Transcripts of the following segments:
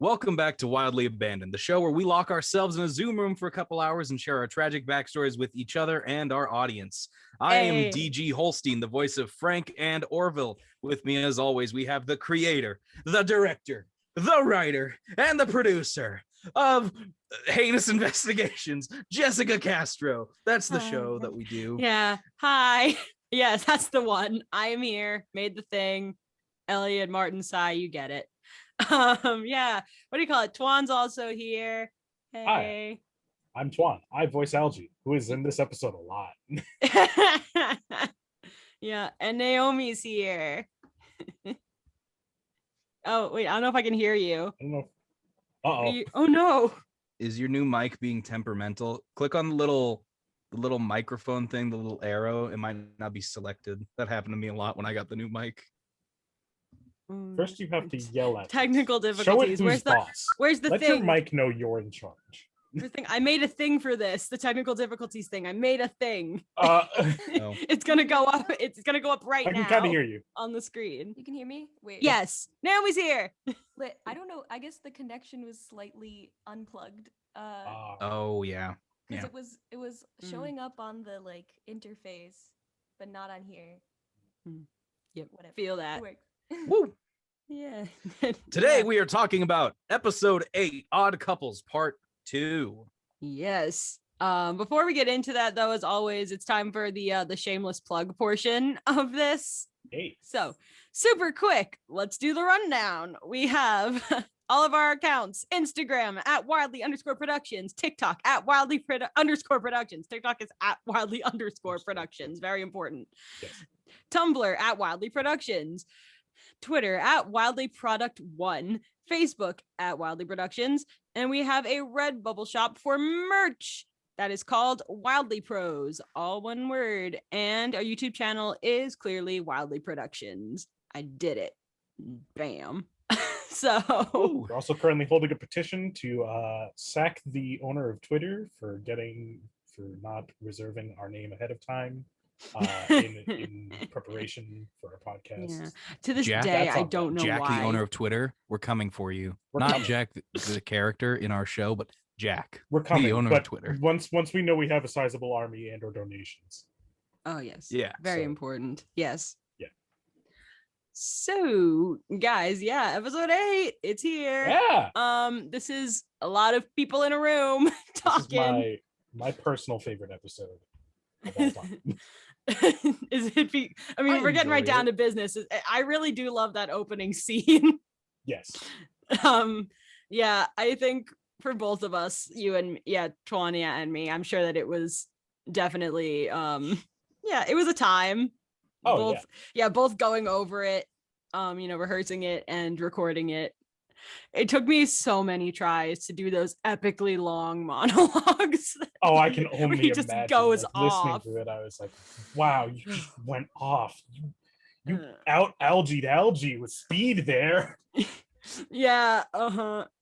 Welcome back to Wildly Abandoned, the show where we lock ourselves in a Zoom room for a couple hours and share our tragic backstories with each other and our audience. I am DG Holstein, the voice of Frank and Orville. With me, as always, we have the creator, the director, the writer, and the producer of Heinous Investigations, Jessica Castro. That's the show that we do. Yeah. Hi. Yes, that's the one. I am here. Made the thing. Elliot, Martin, Sai, you get it. Yeah. What do you call it? Twan's also here. Hey. Hi, I'm Twan. I voice Algie, who is in this episode a lot. Yeah, and Naomi's here. Oh, wait, I don't know if I can hear you. I don't know. Uh-oh. Oh no. Is your new mic being temperamental? Click on the little microphone thing, the little arrow. It might not be selected. That happened to me a lot when I got the new mic. First, you have to yell at technical them. difficulties. Show it who's boss. Where's the Let thing? your mic know you're in charge. I made a thing for this. The technical difficulties thing. I made a thing. No. It's gonna go up. It's gonna go up right now. I can kind of hear you on the screen. You can hear me? Wait. Yes. Naomi's here. I don't know. I guess the connection was slightly unplugged. Oh yeah. Because it was showing up on the interface, but not on here. Yep. Whatever. Feel that. It works. Woo. Yeah. Today we are talking about episode 8, Odd Couples Part 2. Yes. Before we get into that, though, as always, it's time for the shameless plug portion of this. Hey. So, super quick, let's do the rundown. We have all of our accounts: Instagram at Wildly_Productions, TikTok at Wildly_Productions. TikTok is at Wildly_Productions. Very important. Yes. Tumblr at Wildly Productions. Twitter at Wildly Product 1, Facebook at Wildly Productions, and we have a Redbubble shop for merch that is called Wildly Pros, all one word, and our YouTube channel is clearly Wildly Productions. I did it. Bam. So we're also currently holding a petition to sack the owner of Twitter for not reserving our name ahead of time. In preparation for our podcast. Yeah. To this Jack, day, I don't know Jack, why. the owner of Twitter, we're coming for you. We're Not coming. Jack, the character in our show, but Jack, We're coming, the owner but of Twitter. Once we know we have a sizable army and or donations. Oh yes. Yeah. Very important. Yes. Yeah. So, guys, yeah, episode 8, it's here. Yeah. This is a lot of people in a room talking. This is my personal favorite episode of all time. Is it we're getting right down to business. I really do love that opening scene. Yes. Yeah, I think for both of us, you and Twania and me, I'm sure that it was definitely it was a time. Oh, both going over it, rehearsing it and recording it. It took me so many tries to do those epically long monologues. Oh, I can only he just imagine. goes listening off. to it, I was like, "Wow, you just went off. You out Algie with speed there." Yeah.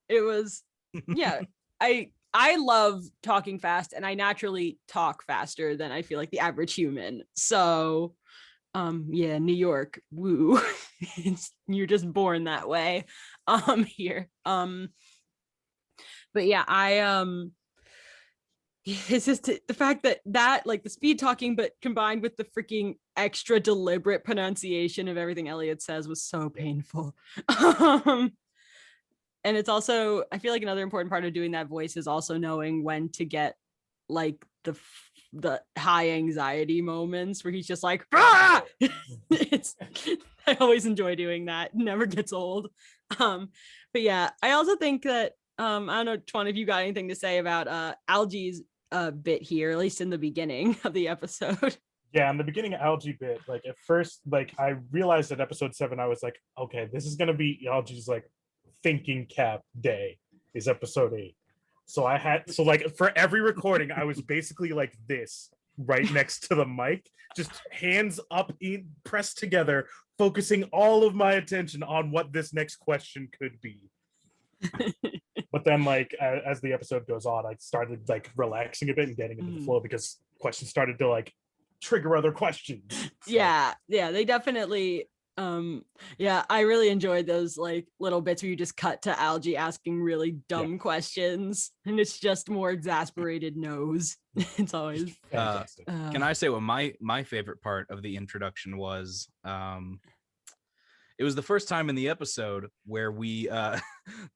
It was. Yeah. I love talking fast, and I naturally talk faster than I feel like the average human. So, New York, woo. You're just born that way. Here. But yeah, it's just the fact that like the speed talking, but combined with the freaking extra deliberate pronunciation of everything Elliot says was so painful. And it's also, I feel like another important part of doing that voice is also knowing when to get like the high anxiety moments where he's just like, ah! I always enjoy doing that. It never gets old. But yeah, I also think that I don't know, Twan, if you got anything to say about Algie's bit here, at least in the beginning of the episode. Yeah, in the beginning of Algie bit, like at first, like I realized at episode 7, I was like, okay, this is gonna be Algie's like thinking cap day is episode 8. So like for every recording, I was basically like this right next to the mic, just hands up, pressed together, focusing all of my attention on what this next question could be. But then like as the episode goes on, I started like relaxing a bit and getting into the flow because questions started to like trigger other questions. So. Yeah, they definitely Yeah, I really enjoyed those like little bits where you just cut to Algie asking really dumb questions, and it's just more exasperated no's. It's always Fantastic. Can I say what my favorite part of the introduction was? It was the first time in the episode where we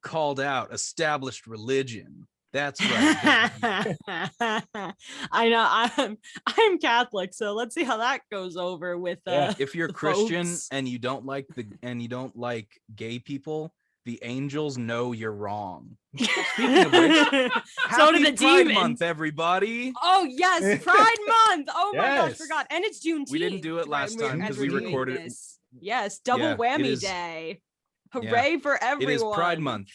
called out established religion. That's right. I know I'm Catholic, so let's see how that goes over with If you're the Christian folks. and you don't like gay people, the angels know you're wrong. Speaking of which, So do happy the Pride demons. Month, everybody. Oh yes, Pride Month. Oh my gosh, Yes. forgot. And it's Juneteenth. We didn't do it last time as because we we're doing recorded it. this. Yes, double Yeah, it whammy is- day. Hooray for everyone. It is Pride Month.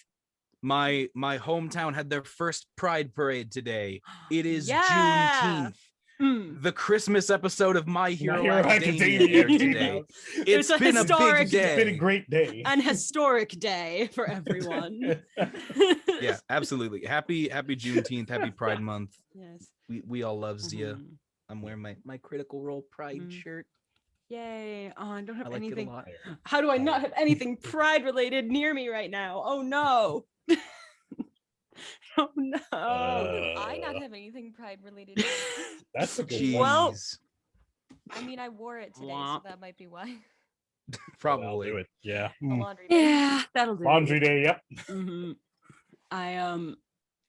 My hometown had their first Pride Parade today. It is Yeah. Juneteenth. The Christmas episode of My Hero, Academia Academia aired came today. out. It's a been a historic- big day. It's been a great day. An historic day for everyone. Yeah, absolutely. Happy Juneteenth. Happy Pride Month. Yes. We all loves you. Mhm. I'm wearing my Critical Role Pride Mhm. shirt. Yay. Oh, I don't I have like anything. it a lot. How do I not have anything pride related near me right now? Oh no. Oh no. I not have anything pride related. That's a good Jeez. one. Well- I mean, I wore it today, so Womp. that might be why. I'll Probably. do it. Yeah. The laundry. day. Yeah, that'll do. Laundry day. Yep. Mm-hmm.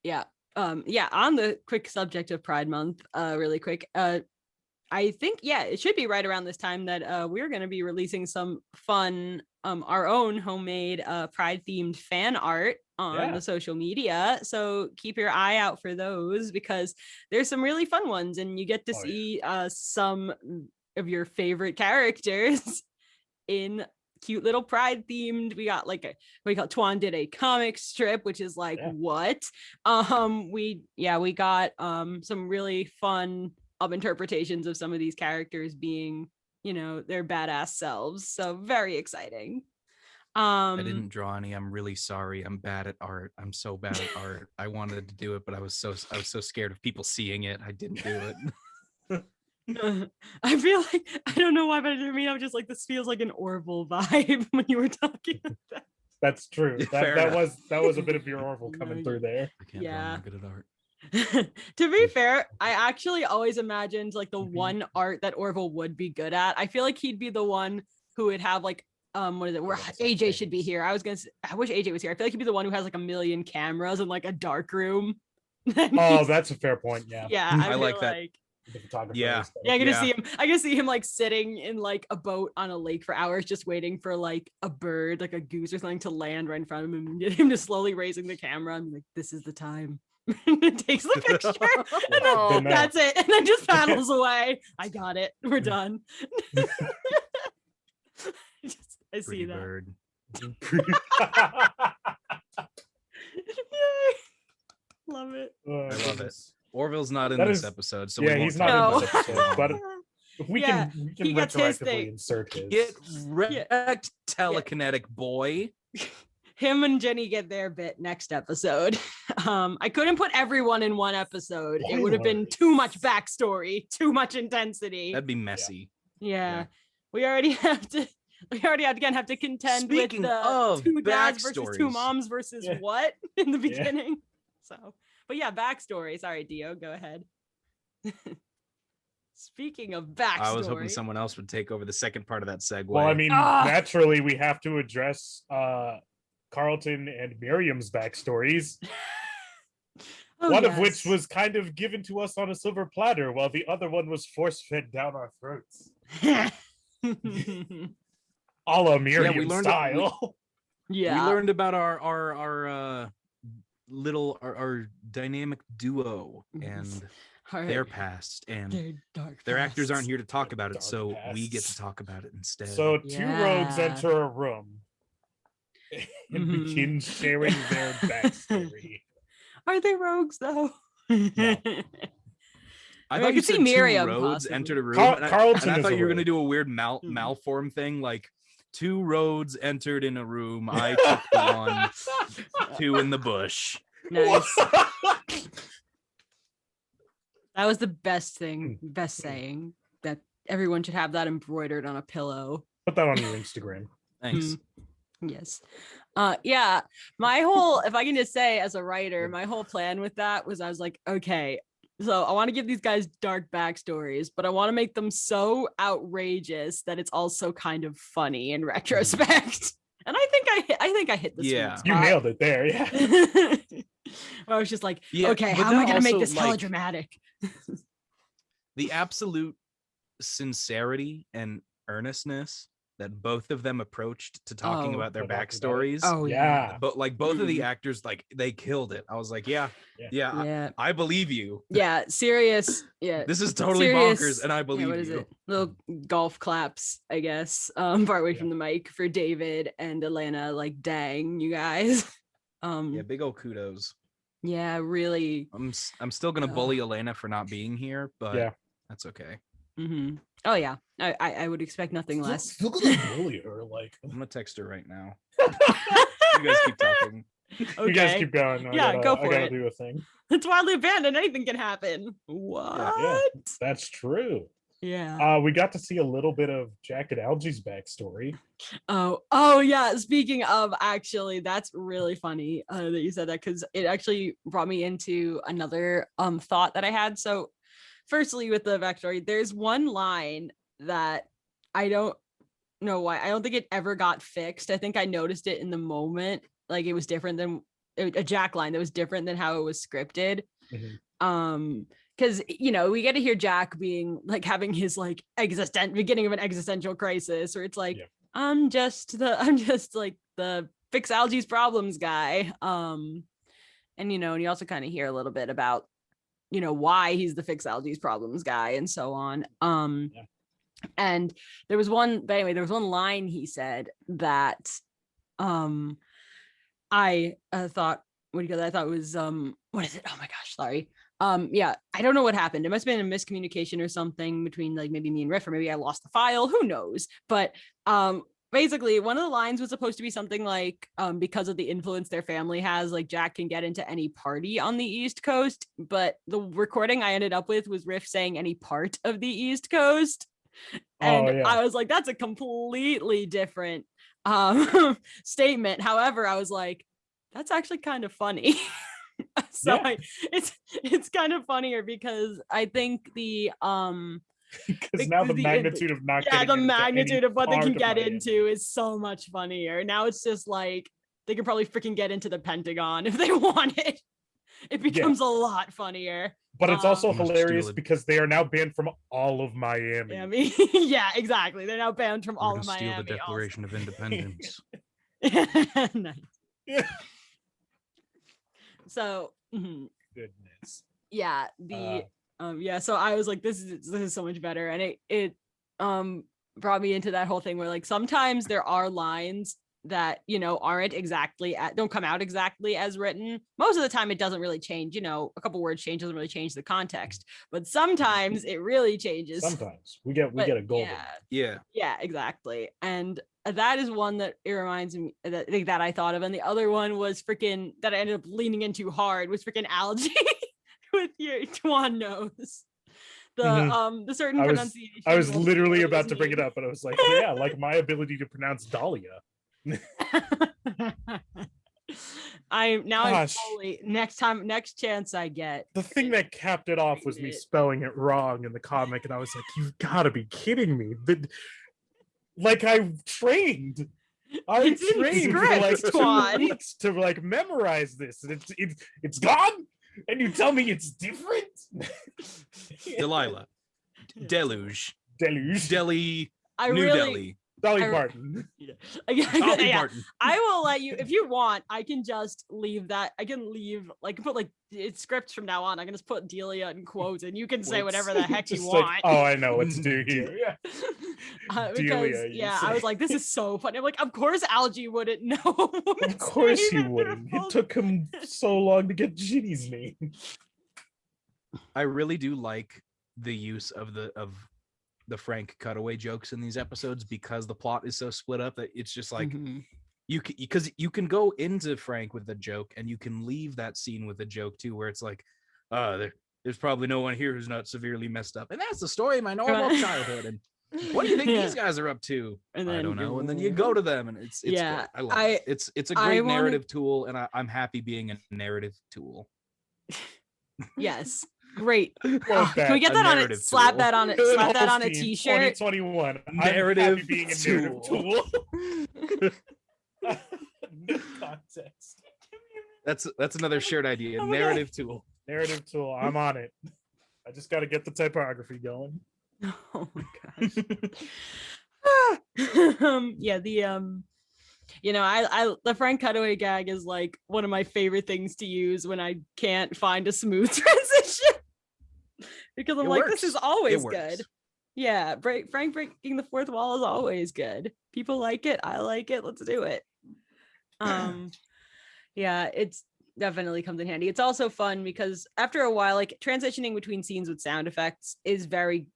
Yeah, on the quick subject of Pride Month, really quick, I think it should be right around this time that we're going to be releasing some fun our own homemade Pride themed fan art on the social media, so keep your eye out for those because there's some really fun ones and you get to see some of your favorite characters in cute little Pride themed. We got like we Twan did a comic strip, which is like what we got some really fun interpretations of some of these characters being, you know, their badass selves, so very exciting. I didn't draw any. I'm really sorry. I'm bad at art. I'm so bad at art. I wanted to do it, but I was so scared of people seeing it. I didn't do it. I feel like I don't know why, but I mean, I'm just like, this feels like an Orville vibe when you were talking about that. That's true. Fair That enough. was a bit of your Orville coming through there. I can't draw. I'm good at art. To be fair, I actually always imagined like the one art that Orville would be good at. I feel like he'd be the one who would have like what is it? Where AJ should be here. I wish AJ was here. I feel like he'd be the one who has like a million cameras and like a dark room. Oh, that's a fair point. Yeah. Yeah, I feel like that. The photographer. Yeah. Yeah, I get to Yeah. see him. I can see him like sitting in like a boat on a lake for hours, just waiting for like a bird, like a goose or something, to land right in front of him, and get him just slowly raising the camera. I'm like, this is the time. And it takes the picture, and then that's it, and then just paddles away. I got it. We're done. I see Pretty that. bird. Yay. Love it. I love it. Orville's not in That this is- episode, so yeah, we won't he's talk not about in it. this episode, but we Yeah, can he gets his thing. retroactively insert his. Get wrecked, telekinetic boy. Him and Jenny get their bit next episode. I couldn't put everyone in one episode. It would have been too much backstory, too much intensity. That'd be messy. Yeah. We already have to again have to contend Speaking with the of two dads versus two backstories. moms versus Yeah. what in the beginning. So, but yeah, backstory. Sorry, Dio, go ahead. Speaking of backstory, I was hoping someone else would take over the second part of that segue. Well, I mean, Ah! naturally, we have to address Carlton and Miriam's backstories. Oh, One of yes. which was kind of given to us on a silver platter, while the other one was force-fed down our throats. A la Miriam we learned style. Yeah. we learned about our dynamic duo and their past, and Their dark their actors aren't pasts. here to talk about it, Dark so we get pasts. to talk about it instead. So two rogues Yeah. enter a room and Mhm. begin sharing their backstory. Are they rogues though? I I thought could you see said Miriam, two roads possibly. entered a room, Carl- and I Carlton is thought a you were gonna road. do a weird Mhm. malform thing, like two roads entered in a room. I took the one, two in the bush. Nice. That was the best thing, best saying that everyone should have that embroidered on a pillow Put that on your Instagram. Thanks. Yes. Yeah, my whole, if I can just say as a writer, my whole plan with that was I was like, okay, so I want to give these guys dark backstories, but I want to make them so outrageous that it's also kind of funny in retrospect. And I think I hit the Yeah. sweet You spot. nailed it there. Yeah. I was just like, Yeah, okay, but how am I then gonna make also, this hella like, dramatic? The absolute sincerity and earnestness that both of them approached to talking Oh. about their To talk about it. backstories. Oh Yeah. But like both of the Mhm. actors, like they killed it. I was like, yeah, Yeah. I believe you. Yeah, serious. Yeah. This is totally Serious, bonkers, and I believe what is you. it? Little golf claps, I guess. Far away from the mic for David and Elena. Like, dang, you guys. Yeah, big old kudos. Yeah, really. I'm still gonna bully Elena for not being here, but Yeah. that's okay. Oh yeah, I would expect nothing less. Still gonna bully her. Like, I'm gonna text her right now. You guys keep talking. you guys keep going. Yeah, go for I gotta it. do a thing. It's wildly abandoned. Anything can happen. What? Yeah, that's true. Yeah. We got to see a little bit of Jack and Algie's backstory. Oh yeah. Speaking of, actually, that's really funny that you said that, because it actually brought me into another thought that I had. So, firstly, with the backstory, there's one line that I don't know why. I don't think it ever got fixed. I think I noticed it in the moment, like it was different than a Jack line that was different than how it was scripted. Because we get to hear Jack being like having his like beginning of an existential crisis, where it's like, I'm just like the fix Algie's problems guy. And and you also kind of hear a little bit about why he's the fix Algie's problems guy and so on. And there was one line he said that I thought, I thought was what is it? Oh my gosh, sorry. Yeah, I don't know what happened. It must have been a miscommunication or something between like maybe me and Riff, or maybe I lost the file, who knows. But basically one of the lines was supposed to be something like, because of the influence their family has, like Jack can get into any party on the East Coast. But the recording I ended up with was Riff saying any part of the East Coast. And I was like, that's a completely different statement. However, I was like, that's actually kind of funny. So it's kind of funnier because I think the because now the magnitude of not getting the magnitude of what they can get Miami into is so much funnier. Now it's just like they could probably freaking get into the Pentagon if they wanted. It becomes a lot funnier. But it's also hilarious because they are now banned from all of Miami. Yeah, exactly. They're now banned from all of Miami. Steal the Declaration of Independence. Nice. So goodness. Yeah, so I was like, this is so much better. And it brought me into that whole thing where like sometimes there are lines that don't come out exactly as written. Most of the time it doesn't really change, a couple words change doesn't really change the context, but sometimes it really changes. Sometimes we get a golden. Yeah, exactly. And that is one that it reminds me that I thought of. And the other one was freaking that I ended up leaning into hard was freaking Algae with your Tuan nose. The certain pronunciation. I was literally about to bring it up, but I was like, yeah, like my ability to pronounce Dahlia. I'm fully next chance I get. The thing that capped it off was me spelling it wrong in the comic, and I was like, you've got to be kidding me. Like I trained for like 2 weeks to like memorize this, and it's gone, and you tell me it's different. Delilah, Deluge, Delhi, New Delhi. Dolly Parton. Dolly Parton. I will let you, if you want, I can just leave that. I can leave, like, put like it's scripts from now on. I can just put Delia in quotes, and you can say whatever the heck you want. Like, oh, I know what to do here. Yeah. Because I was like, this is so funny. I'm like, of course Algie wouldn't know. Of course he wouldn't. It took him so long to get Ginny's name. I really do like the use of the Frank cutaway jokes in these episodes, because the plot is so split up that it's just like you can go into Frank with a joke and you can leave that scene with a joke too, where it's like there's probably no one here who's not severely messed up, and that's the story of my normal childhood, and What do you think these guys are up to? And I then don't know. you- And then you go to them, and it's Yeah, great. I love it. It's a great narrative tool, and I'm happy being a narrative tool. Yes. Great. Quote Can we that. get A that on it? narrative Slap tool. that on it. Good Slap that on a Holstein, t-shirt. 2021. Narrative I'm happy being a narrative tool. tool. No context. That's another shared idea. Oh my Narrative tool. Narrative tool. I'm on it. I just got to get the typography going. Oh my gosh. Yeah, the the Frank cutaway gag is like one of my favorite things to use when I can't find a smooth transition. Because I'm It like, works. this is always It works. good. Yeah, Frank breaking the fourth wall is always good. People like it. I like it. Let's do it. Yeah, it's definitely comes in handy. It's also fun because after a while, like transitioning between scenes with sound effects is very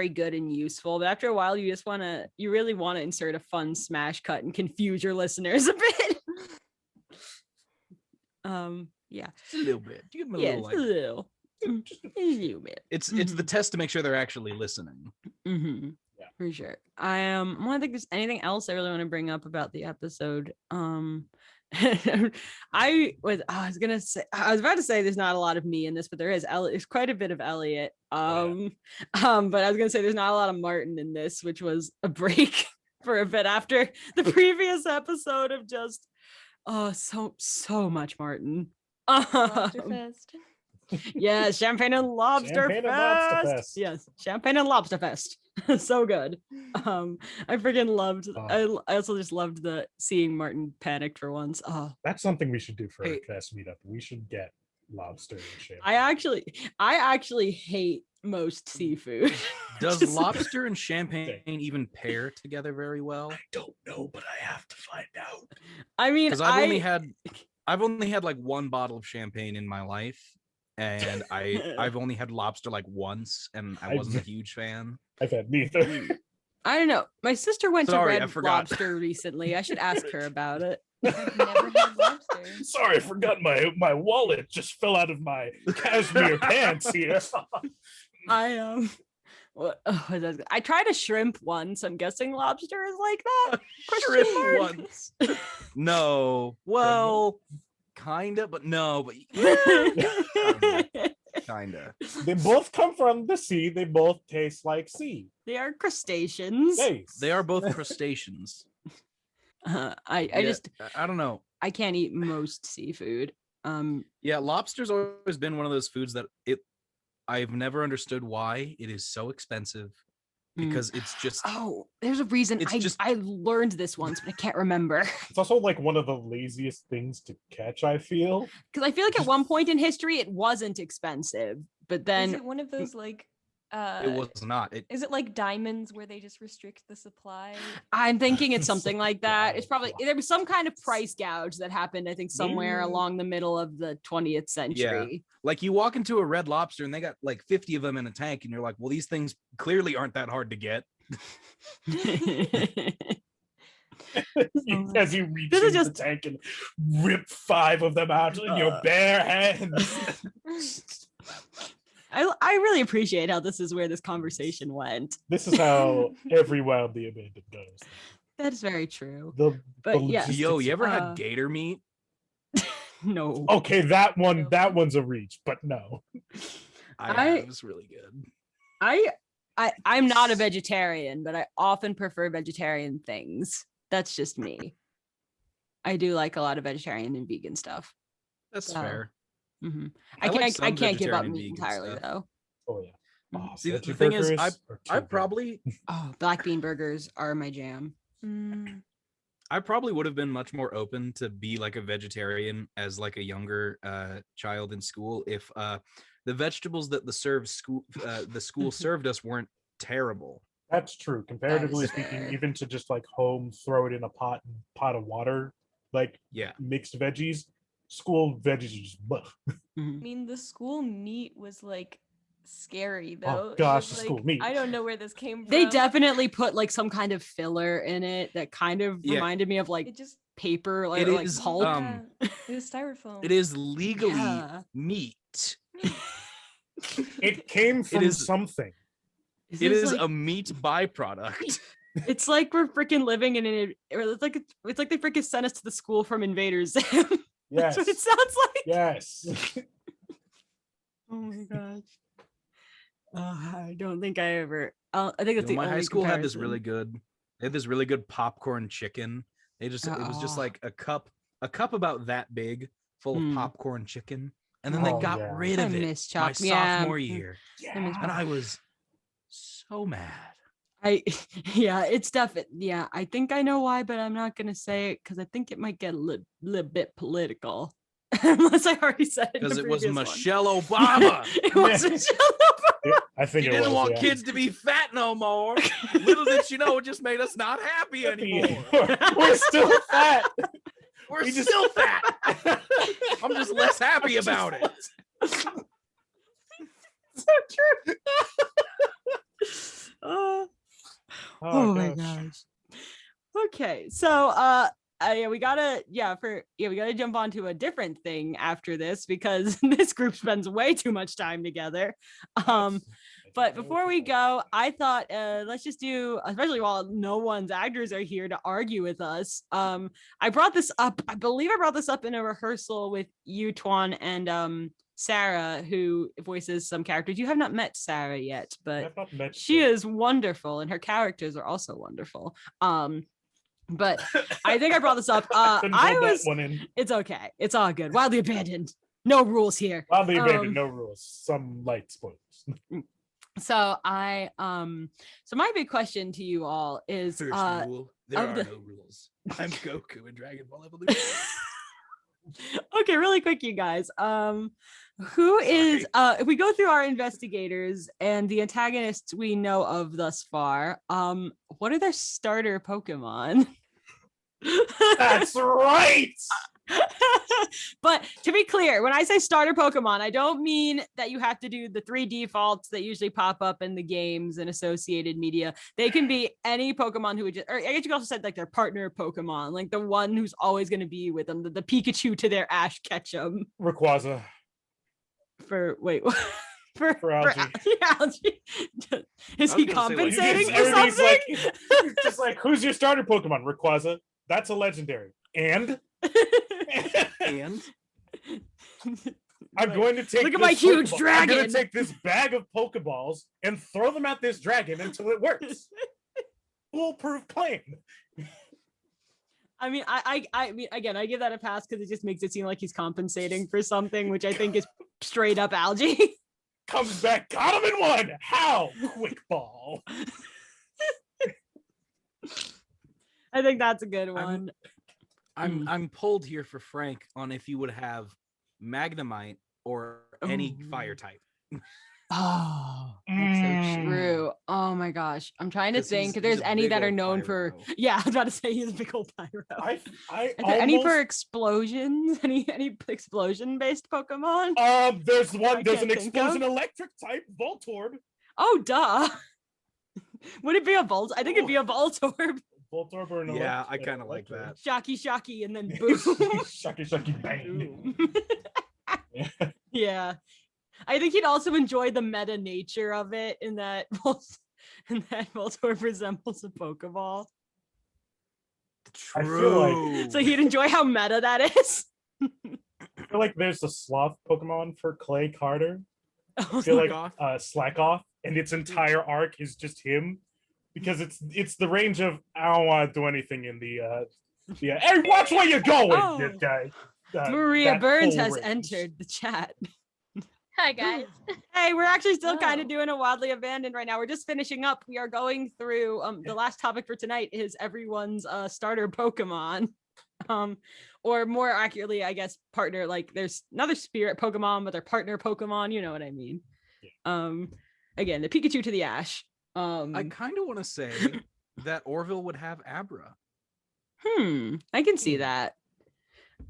good and useful. But after a while, you really want to insert a fun smash cut and confuse your listeners a bit. Yeah. Just a little bit. Give them a Yeah, little it's a little. A little bit. It's the test to make sure they're actually listening. Mm-hmm. Yeah. For sure. I want to think there's anything else I really want to bring up about the episode. I was about to say there's not a lot of me in this, but there is. There's quite a bit of Elliot. But I was gonna say there's not a lot of Martin in this, which was a break for a bit after the previous episode of just so much Martin. Lobster Fest. Yes, Champagne and Lobster Champagne and Fest. Lobster Fest. Yes, Champagne and Lobster Fest. So good. I freaking loved. I also just loved the seeing Martin panicked for once. Oh, That's something we should do for Hey. our cast meetup. We should get lobster and champagne. I actually hate most seafood. Does Just- lobster and champagne even pair together very well? I don't know, but I have to find out. I mean, Because I've only had like one bottle of champagne in my life, and I've only had lobster like once, and I wasn't a huge fan. I've had neither. I don't know. My sister went Sorry, to I Red forgot. Lobster recently. I should ask her about it. I've never had lobster. Sorry, I forgot my wallet just fell out of my cashmere pants here. I I tried a shrimp once. I'm guessing lobster is like that. Question Shrimp mark? once. No. Well, kinda, but no, but kinda. They both come from the sea. They both taste like sea. They are crustaceans. They are both crustaceans. I Yeah, just I don't know. I can't eat most seafood. Yeah, lobster's always been one of those foods that I've never understood why it is so expensive, because it's just there's a reason. It's I learned this once, but I can't remember. It's also like one of the laziest things to catch, I feel. Because I feel like at one point in history it wasn't expensive, but Is then it one of those like it was not. is it like diamonds where they just restrict the supply? I'm thinking it's something like that. It's probably Wow. there was some kind of price gouge that happened, I think, somewhere Maybe. along the middle of the 20th century. Like you walk into a Red Lobster and they got like 50 of them in a tank, and you're like, well, these things clearly aren't that hard to get. As you reach This is into just- the tank and rip 5 of them out in your bare hands. I really appreciate how this is where this conversation went. This is how every Wildly Abandoned goes. That is very true. The But yeah, logistics- Yo, you ever Uh, had gator meat? no. Okay, that one's a reach, but no. It was really good. I'm not a vegetarian, but I often prefer vegetarian things. That's just me. I do like a lot of vegetarian and vegan stuff. That's So, fair. Mhm. I like I some can't give up vegetarian meat vegan entirely stuff. though. Oh yeah. Oh, See, the veggie thing is, burgers are too I good. probably Oh, black bean burgers are my jam. I probably would have been much more open to be like a vegetarian as like a younger child in school if the vegetables that the school served us weren't terrible. That's true. Comparatively is speaking, fair. even to just like home, throw it in a pot of water, like Yeah. mixed veggies. School veggies are just bleh. I mean, the school meat was like scary Oh, though. It gosh, was, the school like, meat. I don't know where this came from. They definitely put like some kind of filler in it that kind of Yeah. reminded me of like It just paper, like, It or, like is, pulp. it was styrofoam. It is legally Yeah. meat. It came from is- something. Is It this is like- a meat byproduct. It's like we're freaking living in an. It's like they freaking sent us to the school from Invader Zim. Yes. That's what it sounds like. Yes. Oh my gosh. I don't think I ever. I think that's the My only high school had this comparison. really good. They had this really good popcorn chicken. It was just Oh. like a cup about that big, full of Mm. popcorn chicken, and then they Oh, got yeah. rid I of it miss my sophomore yeah. year, Yeah. and I was so mad. Yeah, it's definitely, yeah, I think I know why, but I'm not gonna say it because I think it might get a little bit political. Unless I already said it. Because it was Michelle. Michelle Obama. It was Yeah. Michelle Obama. I think She it didn't was, want yeah. kids to be fat no more. Little did she know, it just made us not happy anymore. We're still fat. We're We just- still fat. I'm just less happy about it. So true. Oh my gosh. Okay, so yeah, we gotta jump on to a different thing after this because this group spends way too much time together. But before we go, I thought let's just do, especially while no one's actors are here to argue with us. I brought this up. I believe I brought this up in a rehearsal with you, Tuan, and Sarah, who voices some characters. You have not met Sarah yet, but I've not met she her. is wonderful, and her characters are also wonderful. But I think I brought this up. Couldn't I hold that was. one in. It's okay. It's all good. Wildly abandoned. No rules here. Wildly abandoned, no rules. Some light spoilers. So so my big question to you all is First rule, there of are the- no rules. I'm Goku in Dragon Ball Evolution. okay, really quick, you guys. Who is if we go through our investigators and the antagonists we know of thus far, what are their starter Pokemon? That's right. But to be clear, when I say starter Pokemon, I don't mean that you have to do the 3 defaults that usually pop up in the games and associated media. They can be any Pokemon who would just, or I guess you could also say like their partner Pokemon, like the one who's always going to be with them, the Pikachu to their Ash Ketchum. Rayquaza. For wait, for Algae. Algae. Is I he was gonna say, like, compensating for Everybody's something? like, just like, who's your starter Pokemon? Rayquaza. That's a legendary. And And I'm going to take. Look at my this huge Pokeball- I'm dragon. going to take this bag of Pokeballs and throw them at this dragon until it works. Foolproof plan. I mean, I mean, again, I give that a pass because it just makes it seem like he's compensating for something, which I think is straight up Algae. Comes back, got him in one. How? Quick ball. I think that's a good one. I'm pulled here for Frank on if you would have Magnemite or any Ooh. fire type. Oh, that's so true. Oh my gosh, I'm trying to 'Cause think if he's there's a any big that are old known for. pyro. Yeah, I was about to say he's a big old pyro. I Is there any for almost- explosions? Any explosion based Pokemon? There's one. I There's an can't think of. explosion electric type Voltorb. Oh, duh. Would it be a Volt? I think it'd be a Voltorb. Voltorb or an Yeah, I elect- kind of like that. Shocky, and then boom. Shucky, bang. Boom. Yeah. Yeah. I think he'd also enjoy the meta nature of it in that Voltorb resembles a Pokeball. I feel like- True. So he'd enjoy how meta that is. I feel like there's a sloth Pokemon for Clay Carter. I Oh, feel like Slack Slack Off, and its entire arc is just him, because it's the range of I don't want to do anything in the yeah. Hey, watch where you're going, Oh. this guy. Maria that Burns whole has range. entered the chat. Hi guys. Hey, we're actually still kind Oh. of doing a Wildly Abandoned right now. We're just finishing up. We are going through the last topic for tonight is everyone's starter Pokemon. Or more accurately, I guess, partner, like there's another spirit Pokemon, but they're partner Pokemon, you know what I mean. Again, the Pikachu to the Ash. I kind of want to say that Orville would have Abra. I can see that.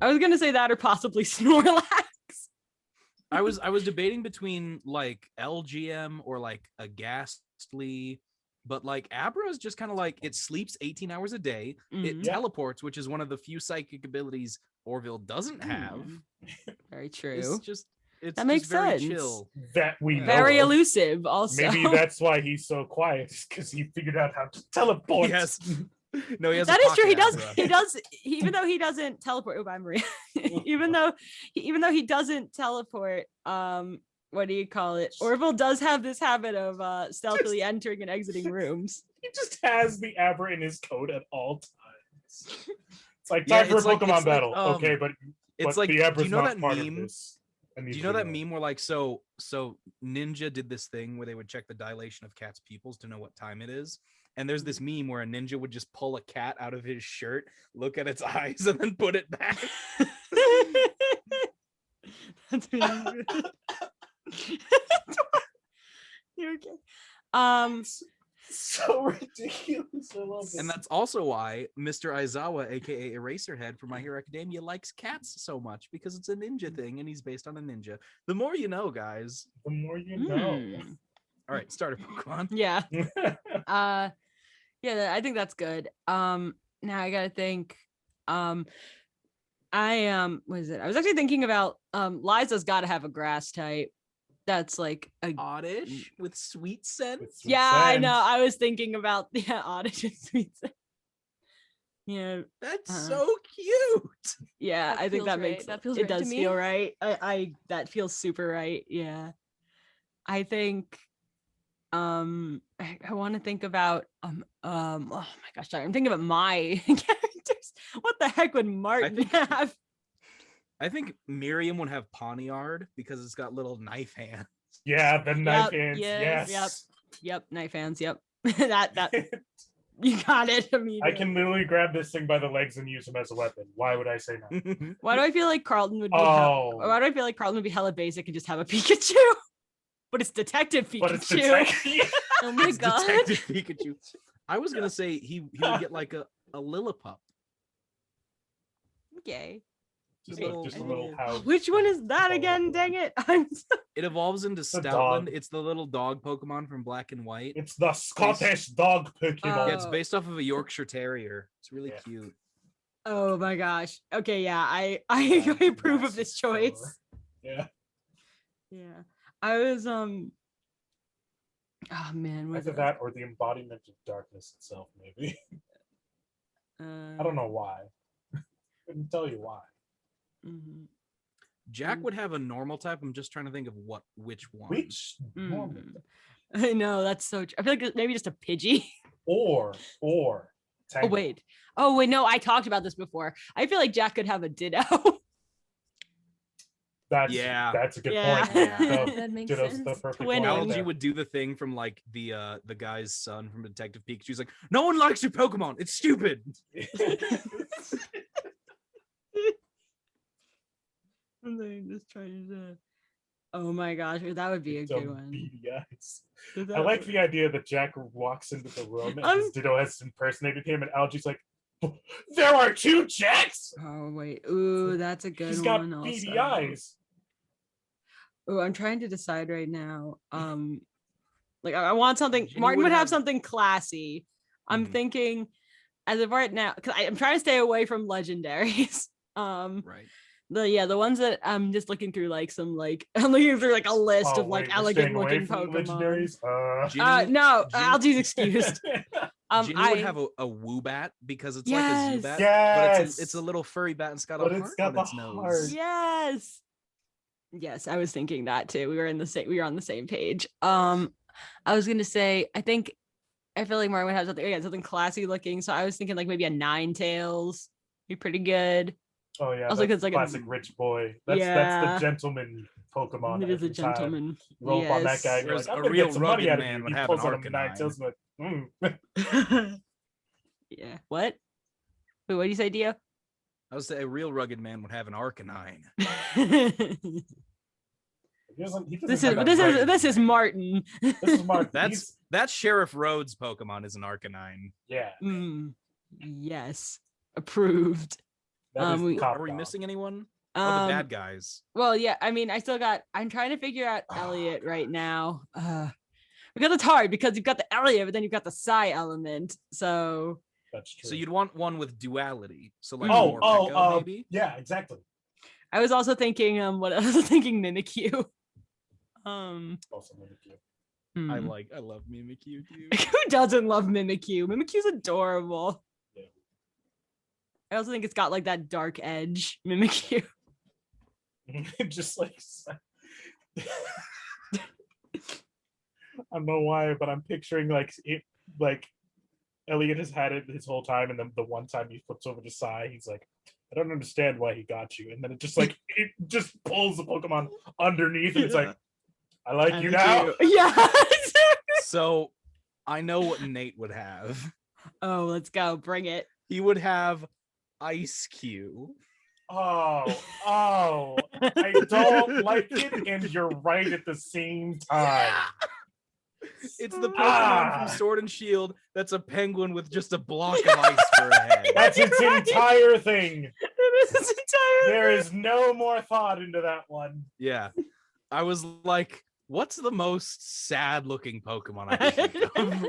I was gonna say that or possibly Snorlax. I was debating between like LGM or like a Ghastly, but like Abra is just kind of like it sleeps 18 hours a day. It Mhm. teleports, which is one of the few psychic abilities Orville doesn't have. Very It's true. just It's That makes just very sense. chill. That we Yeah. know Very of. elusive. Also, Maybe that's why he's so quiet, because he figured out how to teleport. Yes. No, he has that a is true. He pocket does. abra. He does. Even though he doesn't teleport. Oh, bye, Maria. even though he doesn't teleport. What do you call it? Orville does have this habit of stealthily entering and exiting rooms. He just has the abra in his coat at all times. It's like Yeah, time for a it's like- Pokemon it's like, battle. Okay, but It's like, the do abra's you know not that part meme? of this. Do you know that meme where like so Ninja did this thing where they would check the dilation of cats' pupils to know what time it is, and there's this meme where a ninja would just pull a cat out of his shirt, look at its eyes, and then put it back. That's really good. You're okay. So ridiculous. I love it. And that's also why Mr. Aizawa, aka Eraserhead from My Hero Academia, likes cats so much, because it's a ninja thing and he's based on a ninja. The more you know, guys. The more you know. All right, starter Pokemon. Yeah. Yeah, I think that's good. Now I gotta think. What is it? I was actually thinking about Liza's gotta have a grass type. That's like a Oddish with sweet scent. With sweet yeah, I scent. know. I was thinking about Oddish and sweet scent. Yeah, That's so cute. yeah. That I think feels that right. makes That feels it right to does me. feel right. I that feels super right. Yeah. I think I want to think about oh my gosh, sorry, I'm thinking about my characters. What the heck would Martin think- have? I think Miriam would have Pawniard because it's got little knife hands. Yeah, the knife Yep, hands. yes, Yes. Yep, knife hands. Yep. that you got it immediately. I can literally grab this thing by the legs and use him as a weapon. Why would I say no? Why do I feel like Carlton would be? Oh. Why do I feel like Carlton would be hella basic and just have a Pikachu? But it's Detective Pikachu. But it's detective. Oh my It's god. Detective Pikachu. I was gonna say he would get like a Lillipup. Okay. just, Little- a little house. Which one is that again? Dang it! It evolves into The Stoutland. dog. It's the little dog Pokemon from Black and White. It's the Scottish dog Pokemon. Yeah, it's Oh. based off of a Yorkshire Terrier. It's really Yeah. cute. Oh my gosh. Okay, yeah, I Dog approve of massive this choice. fur. Yeah. Yeah, I was Oh man, was Either that or the embodiment of darkness itself, maybe. I don't know why. Couldn't tell you why. Mhm. Jack would have a normal type. I'm just trying to think of which one. Which normal I know that's so. I feel like it's maybe just a Pidgey. or Oh Tango. wait. No, I talked about this before. I feel like Jack could have a Ditto. That's a good Yeah. point. Yeah, The that makes Ditto's sense. the perfect Twinning. one Algae there. would do the thing from like the guy's son from Detective Pikachu. He's like, no one likes your Pokemon. It's stupid. Just trying to. Oh my gosh, that would be a good Dumb one. beady eyes. That I like would- the idea that Jack walks into the room and I'm- his Ditto has impersonated him, and Algae's like, there are two Jacks? Oh wait. Ooh, that's a good He's got one. beady also. eyes. Oh, I'm trying to decide right now. Like I want something. Ginny Martin would would have have- something classy. I'm Mhm. thinking, as of right now, because I'm trying to stay away from legendaries. Right. The ones that I'm just looking through, like some like I'm looking through like a list Oh, of like wait, we're elegant staying away looking from the Pokemon. legendaries? Ginny, No, Ginny- Algae's excused. Ginny I would have a Woobat because it's Yes. like a Zubat, but Yes. it's a little furry bat and it's got But a it's heart got on the its nose. heart. yes. Yes, I was thinking that too. We were on the same page. I was gonna say, I feel like Martin would have something classy looking. So I was thinking like maybe a Ninetales, be pretty good. Oh yeah, Also, that's 'cause, like, classic rich boy. That's Yeah. the gentleman Pokemon. It is a every time. gentleman. Roll up on that guy. Yes. And you're Whereas like, I'm a gonna real get some money rugged out of man you. would He have pulls an out a Arcanine. Ninetales and like, Yeah. What? Wait, what do you say, Dio? I would say a real rugged man would have an Arcanine. he doesn't this have is that this is rugged this is name. Martin. This is Martin. That's Sheriff Rhodes' Pokemon is an Arcanine. Yeah. Yes, approved. That is the top Are we dog. missing anyone? Oh, the bad Um, guys. well, yeah. I mean, I'm trying to figure out Elliot right now. Because it's hard because you've got the Elliot, but then you've got the Psy element. So That's true. So you'd want one with duality. So like Oh, more Echo, maybe. yeah, exactly. I was also thinking what I was thinking Mimikyu. Also Mimikyu. I love Mimikyu too. Who doesn't love Mimikyu? Mimikyu's adorable. Yeah. I also think it's got like that dark edge, Mimikyu. Just like I don't know why, but I'm picturing like it, like Elliot has had it his whole time, and then the one time he flips over to Sai, he's like, I don't understand why he got you, and then it just like it just pulls the Pokemon underneath, and it's like, I like you now. Yeah. So I know what Nate would have. Oh, let's go. Bring it. He would have Ice Cube. Oh, I don't like it, and you're right at the same time. It's the Pokemon from Sword and Shield that's a penguin with just a block of ice for a head. That's its entire thing. It is its entire There thing. is no more thought into that one. Yeah. I was like, what's the most sad looking Pokemon I can think of?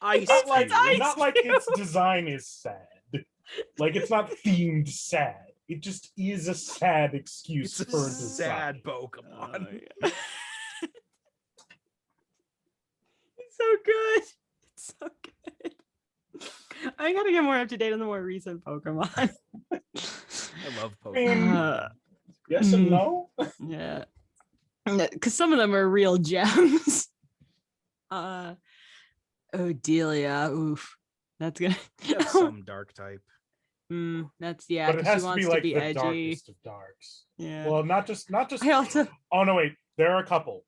Ice Not like, Cube. not like its design is sad. Like it's not themed sad. It just is a sad excuse It's for a a design. sad Pokemon. It's so good. It's so good. I gotta get more up to date on the more recent Pokemon. I love I mean, Pokemon. yes and no. Yeah. Because some of them are real gems. Oh, Delia. Oof. That's gonna. That's some dark type. That's yeah. But it Because has she to wants be to like be the edgy. darkest of darks. Yeah. Well, not just. I also. Oh no, wait. There are a couple.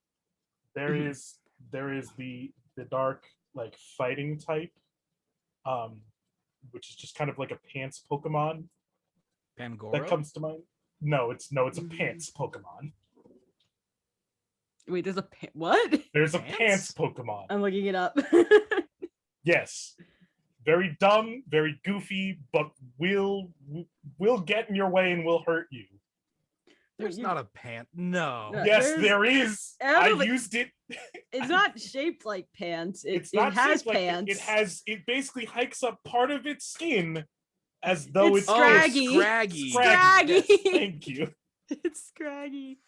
There is the dark like fighting type, which is just kind of like a pants Pokemon Pangoro? that comes to mind. No, it's a pants Pokemon. Wait, there's a what? There's a Pants? pants Pokemon. I'm looking it up. Yes. Very dumb, very goofy, but will get in your way and will hurt you. There's not a pant. No. No. Yes, there's- there is. I don't I know, but- used it. It's not shaped like pants. It It's not has shaped like pants. it basically hikes up part of its skin as though It's it's scraggy. Scraggy. Scraggy. Yes, thank you. It's scraggy.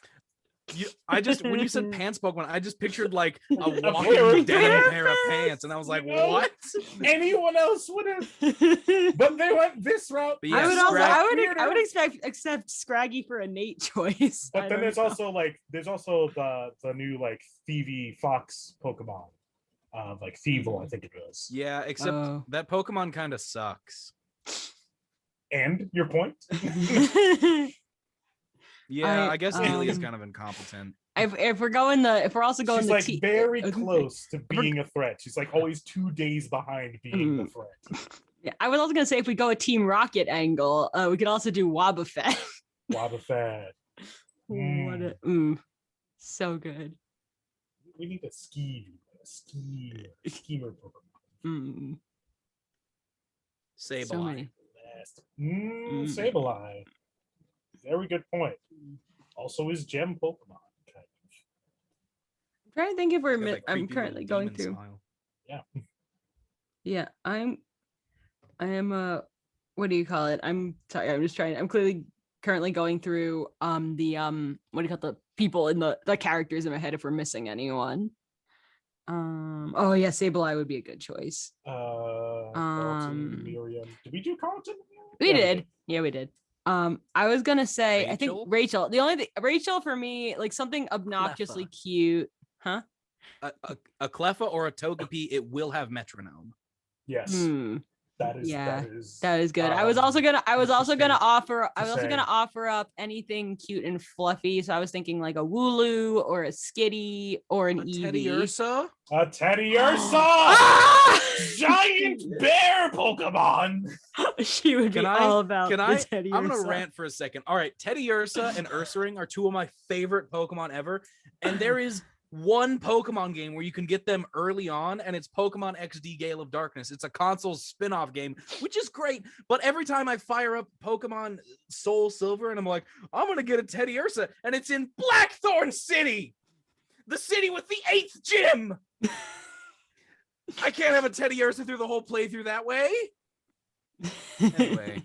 I just when you said pants Pokemon, I just pictured like a pair walking of denim pants. pair of pants, and I was like, You know? what? Anyone else would have, but they went this route. But yeah, I would also Scrag- I would accept Scraggy for a Nate choice. But I then don't there's know. also the new like Thievy Fox Pokemon, like Thievul, I think it was. Yeah, except Oh. that Pokemon kind of sucks. And your point? Yeah, I guess Delia's um, kind of incompetent. if we're also going She's the like very okay. close to being a threat. She's like always 2 days behind being the threat. Yeah, I was also gonna say if we go a Team Rocket angle, we could also do Wobbuffet. Wobbuffet. What a so good. We need a schemer Pokemon. So Sableye. many. Sableye. Very good point. Also is gem Pokemon. Kind of. I'm trying to think if we're Got that I'm creepy currently little going demon through. smile. Yeah, I am what do you call it? I'm sorry, I'm currently going through the what do you call the people in the characters in my head if we're missing anyone. Oh yeah, Sableye would be a good choice. Carlton, Miriam. Did we do Carlton? We Yeah, did. Yeah, we did. I was gonna say I think Rachel? Rachel. The only thing Rachel for me, like something obnoxiously cute. Huh? A Cleffa or a Togepi, it will have metronome. Yes. That is Yeah, that is that is good. I was also gonna interesting offer up anything cute and fluffy. So I was thinking like a Wooloo or a Skitty or an Teddy Eevee. Ursa? a Teddy Ursa! Ah! Giant bear Pokemon! She would be Can I- all about Can the I? Teddy I'm gonna Ursa. rant for a second. All right, Teddy Ursa and Ursaring are two of my favorite Pokemon ever, and there is one Pokemon game where you can get them early on, and it's Pokemon XD Gale of Darkness. It's a console spin-off game, which is great. But every time I fire up Pokemon Soul Silver, and I'm like, I'm gonna get a Teddy Ursa, and it's in Blackthorn City, the city with the 8th gym. I can't have a Teddy Ursa through the whole playthrough that way. Anyway.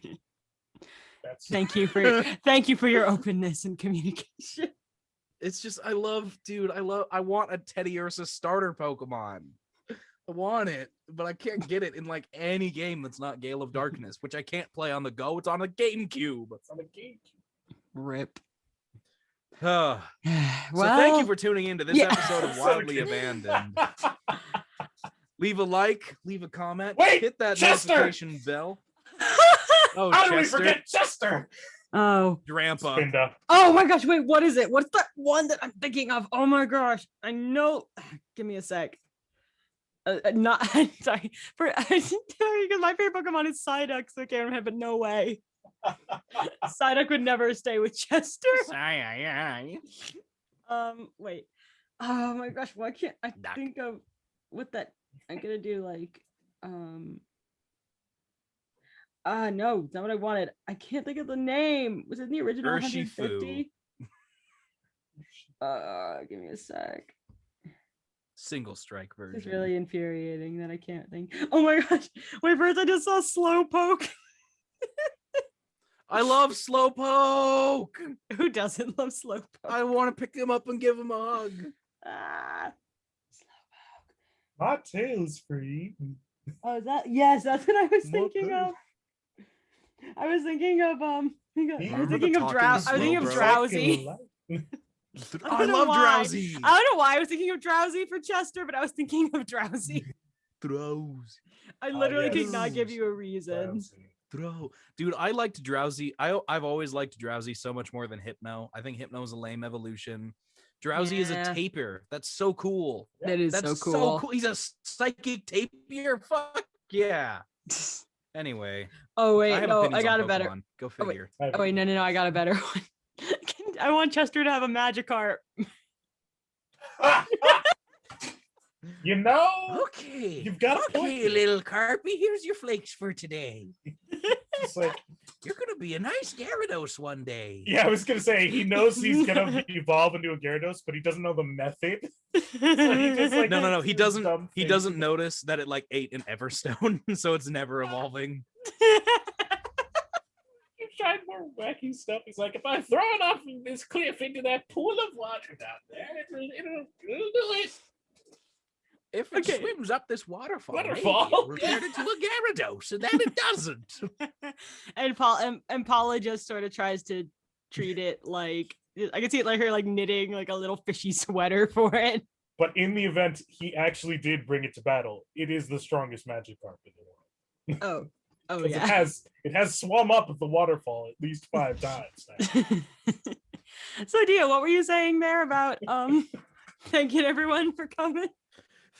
That's Thank you for your openness and communication. It's just I want a Teddy Ursa starter Pokemon. I want it, but I can't get it in like any game that's not Gale of Darkness, which I can't play on the go. It's on a GameCube. Rip. So Well, thank you for tuning in to this yeah. episode of So Wildly good. Abandoned. Leave a like, leave a comment, Wait, hit that Chester! notification bell. Oh, How do we Chester, forget Chester? Oh. Grandpa. Spinda. Oh my gosh, wait, what is it? What's that one that I'm thinking of? Oh my gosh, I know. Give me a sec. Not sorry for because my favorite Pokemon is Psyduck, so I can't remember, but no way. Psyduck would never stay with Chester. Wait. Oh my gosh, why can't I Duck. think of what that I'm gonna do like no, it's not what I wanted. I can't think of the name. Was it in the original Urshifu. 150? Give me a sec. Single strike version. It's really infuriating that I can't think. Oh my gosh. Wait, first I just saw Slowpoke. I love Slowpoke. Who doesn't love Slowpoke? I want to pick him up and give him a hug. Ah. My tail's free. Oh, is that? Yes, that's what I was My thinking tail. of. I was thinking of I was Remember thinking the of talking I was thinking of slow bro? Drowsy. I don't know love why. Drowsy. I don't know why I was thinking of Drowsy for Chester, but I was thinking of Drowsy. Drowsy. I literally yes. could not give you a reason. Dude, I liked Drowsy. I've always liked Drowsy so much more than Hypno. I think Hypno is a lame evolution. Drowsy is a Yeah. tapir. That's so cool. That is That's so cool. He's a psychic tapir. Fuck yeah. Anyway, Oh I wait, have no, opinions I got on a better. Pokemon. Go Oh, wait. figure. Oh wait, no, I got a better one. I want Chester to have a Magikarp. You know, Okay. you've got a point. Okay, little Carpy, here's your flakes for today. It's like, You're gonna be a nice Gyarados one day. yeah, I was gonna say he knows he's gonna evolve into a Gyarados, but he doesn't know the method. So he just like No. He does doesn't. dumb He things. doesn't notice that it like ate an Everstone, so it's never evolving. He's trying more wacky stuff. He's like, if I throw it off this cliff into that pool of water down there, it'll do it. If it Okay. swims up this waterfall, Waterfall? maybe it'll turn into a Gyarados, and then it doesn't. and Paula just sort of tries to treat it like I can see it like her like knitting like a little fishy sweater for it. But in the event he actually did bring it to battle, it is the strongest Magikarp in the world. Oh 'Cause yeah. it has swum up at the waterfall at least 5 times now. So Dia, what were you saying there about thanking everyone for coming?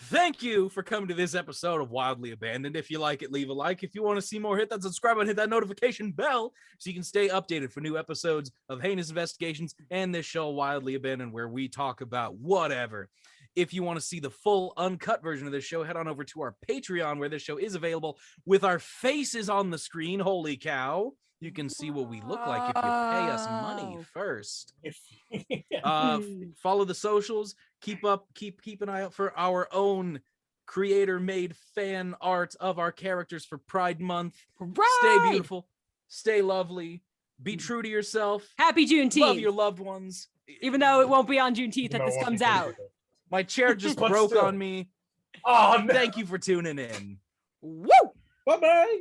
Thank you for coming to this episode of Wildly Abandoned. If you like it, leave a like. If you want to see more, hit that subscribe button, hit that notification bell so you can stay updated for new episodes of Heinous Investigations and this show Wildly Abandoned, where we talk about whatever. If you want to see the full uncut version of this show, head on over to our Patreon, where this show is available with our faces on the screen. Holy cow. You can see what we look like if you pay us money Wow. first. If Follow the socials. Keep an eye out for our own creator-made fan art of our characters for Pride Month. Stay beautiful, stay lovely, be true to yourself, Happy love Juneteenth. your loved ones. Even though it won't be on Juneteenth that No, this it won't comes be good out. either. My chair just But broke still. on me. Oh no! Thank you for tuning in. Woo! Bye bye.